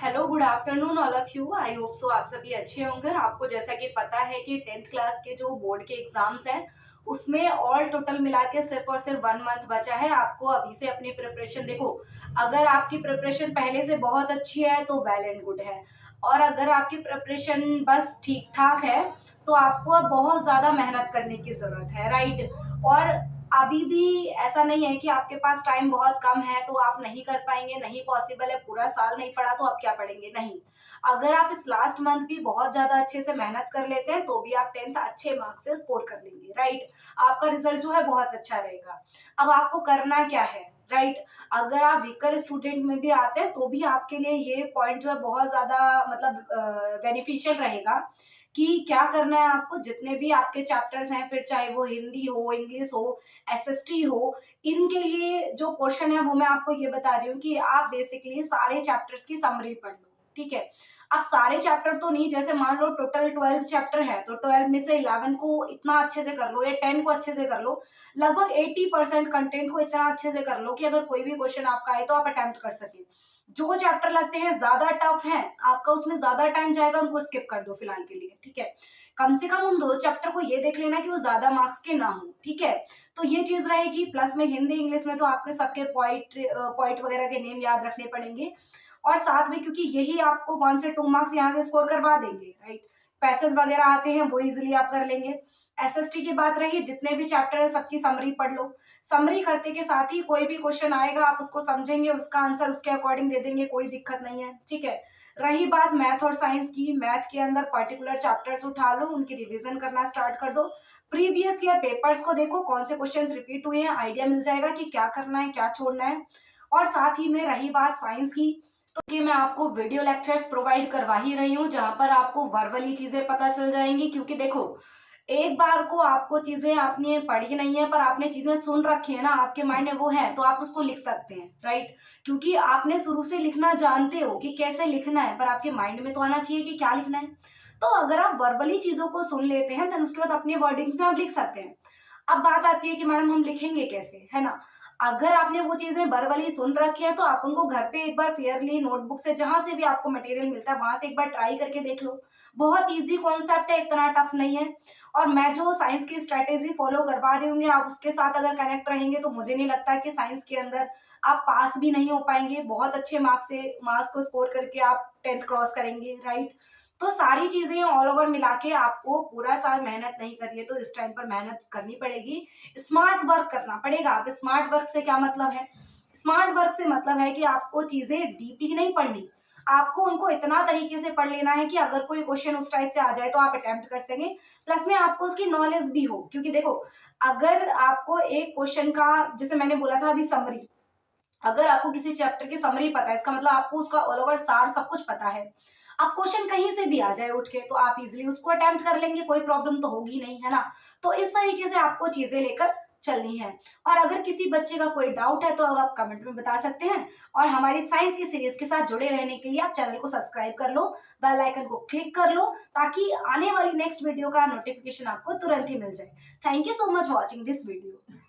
Hello good afternoon all of you. I hope so आप सभी अच्छे होंगे। आपको जैसा कि पता है कि 10th क्लास के जो बोर्ड के एग्जाम्स हैं उसमें ऑल टोटल मिला के सिर्फ और सिर्फ 1 मंथ बचा है। आपको अभी से अपनी प्रिपरेशन देखो, अगर आपकी प्रिपरेशन पहले से बहुत अच्छी है तो वेल एंड गुड है, और अगर आपकी प्रिपरेशन बस ठीक ठाक है तो आपको अब बहुत ज़्यादा मेहनत करने की ज़रूरत है, राइट। और अभी भी ऐसा नहीं है कि आपके पास टाइम बहुत कम है तो आप नहीं कर पाएंगे, नहीं पॉसिबल है, पूरा साल नहीं पढ़ा तो आप क्या पढ़ेंगे, नहीं। अगर आप इस लास्ट मंथ भी बहुत ज्यादा अच्छे से मेहनत कर लेते हैं तो भी आप 10th अच्छे मार्क्स से स्कोर कर लेंगे, राइट। आपका रिजल्ट जो है बहुत अच्छा रहेगा। अब आपको करना क्या है, राइट। अगर आप वीकर स्टूडेंट में भी आते हैं तो भी आपके लिए ये पॉइंट जो है बहुत ज्यादा मतलब बेनिफिशियल रहेगा कि क्या करना है आपको। जितने भी आपके चैप्टर्स हैं, फिर चाहे वो हिंदी हो, इंग्लिश हो, एसएसटी हो, इनके लिए जो पोर्शन है वो मैं आपको ये बता रही हूँ कि आप बेसिकली सारे चैप्टर्स की समरी पढ़ लो, ठीक है। अब सारे चैप्टर तो नहीं, जैसे मान लो टोटल 12 चैप्टर है तो 12 में से 11 को इतना अच्छे से कर लो या 10 को अच्छे से कर लो, लगभग 80% कंटेंट को इतना अच्छे से कर लो कि अगर कोई भी क्वेश्चन आपका आए तो आप अटेम्प्ट कर सके। जो चैप्टर लगते हैं ज्यादा टफ है, आपका उसमें ज्यादा टाइम जाएगा, उनको स्किप कर दो फिलहाल के लिए, ठीक है। कम से कम उन 2 चैप्टर को ये देख लेना कि वो ज्यादा मार्क्स के ना हो, ठीक है। तो ये चीज रहेगी। प्लस में हिंदी इंग्लिश में तो आपके सबके पॉइंट वगैरह के नेम याद रखने पड़ेंगे, और साथ में क्योंकि यही आपको 1 से 2 मार्क्स यहाँ से स्कोर करवा देंगे, राइट। पैसेज वगैरह आते हैं वो इजिली आप कर लेंगे। एसएसटी की बात रही, जितने भी चैप्टर है सबकी समरी पढ़ लो। समरी करते के साथ ही कोई भी क्वेश्चन आएगा आप उसको समझेंगे, उसका आंसर उसके अकॉर्डिंग दे देंगे, कोई दिक्कत नहीं है, ठीक है। रही बात मैथ और साइंस की, मैथ के अंदर पर्टिकुलर चैप्टर्स उठा लो, उनकी रिवीजन करना स्टार्ट कर दो। प्रीवियस ईयर पेपर्स को देखो कौन से क्वेश्चंस रिपीट हुए हैं, आइडिया मिल जाएगा कि क्या करना है क्या छोड़ना है। और साथ ही में रही बात साइंस की, तो ये मैं आपको वीडियो लेक्चर्स प्रोवाइड करवा ही रही हूँ जहां पर आपको वर्बली चीजें पता चल जाएंगी। क्योंकि देखो, एक बार को आपको चीजें आपने पढ़ी नहीं है पर आपने चीजें सुन रखी है ना, आपके माइंड में वो है, तो आप उसको लिख सकते हैं, राइट। क्योंकि आपने शुरू से लिखना जानते हो कि कैसे लिखना है, पर आपके माइंड में तो आना चाहिए कि क्या लिखना है। तो अगर आप वर्बली चीजों को सुन लेते हैं देन उसके बाद अपने वर्डिंग्स में आप लिख सकते हैं। अब बात आती है कि मैडम हम लिखेंगे कैसे, है ना। अगर आपने वो चीजें वर्बली सुन रखी है तो आप उनको घर पे एक बार फेयरली नोटबुक से, जहां से भी आपको मटेरियल मिलता है वहां से एक बार ट्राई करके देख लो। बहुत इजी कॉन्सेप्ट है, इतना टफ नहीं है। और मैं जो साइंस की स्ट्रेटेजी फॉलो करवा रही हूँ आप उसके साथ अगर कनेक्ट रहेंगे तो मुझे नहीं लगता कि साइंस के अंदर आप पास भी नहीं हो पाएंगे। बहुत अच्छे मार्क्स को स्कोर करके आप 10th क्रॉस करेंगे, राइट। तो सारी चीजें ऑल ओवर मिला के आपको पूरा साल मेहनत नहीं करिए तो इस टाइम पर मेहनत करनी पड़ेगी। स्मार्ट वर्क करना पड़ेगा। अब स्मार्ट वर्क से क्या मतलब है? स्मार्ट वर्क से मतलब है कि आपको चीजें डीपली नहीं पढ़नी, आपको उनको इतना तरीके से पढ़ लेना है कि अगर कोई क्वेश्चन उस टाइप से आ जाए तो आप अटेम्प्ट कर सकें। प्लस में आपको उसकी नॉलेज भी हो, क्योंकि देखो, अगर आपको एक क्वेश्चन का, जैसे मैंने बोला था अभी समरी, अगर आपको किसी चैप्टर की समरी पता है इसका मतलब आपको उसका ऑल ओवर सार सब कुछ पता है। अब क्वेश्चन कहीं से भी आ जाए उठ के तो आप इजीली उसको अटेम्प्ट कर लेंगे, कोई प्रॉब्लम तो होगी नहीं, है ना। तो इस तरीके से आपको चीजें लेकर चलनी है। और अगर किसी बच्चे का कोई डाउट है तो आप कमेंट में बता सकते हैं। और हमारी साइंस की सीरीज के साथ जुड़े रहने के लिए आप चैनल को सब्सक्राइब कर लो, बेल आइकन को क्लिक कर लो, ताकि आने वाली नेक्स्ट वीडियो का नोटिफिकेशन आपको तुरंत ही मिल जाए। Thank you so much watching this video.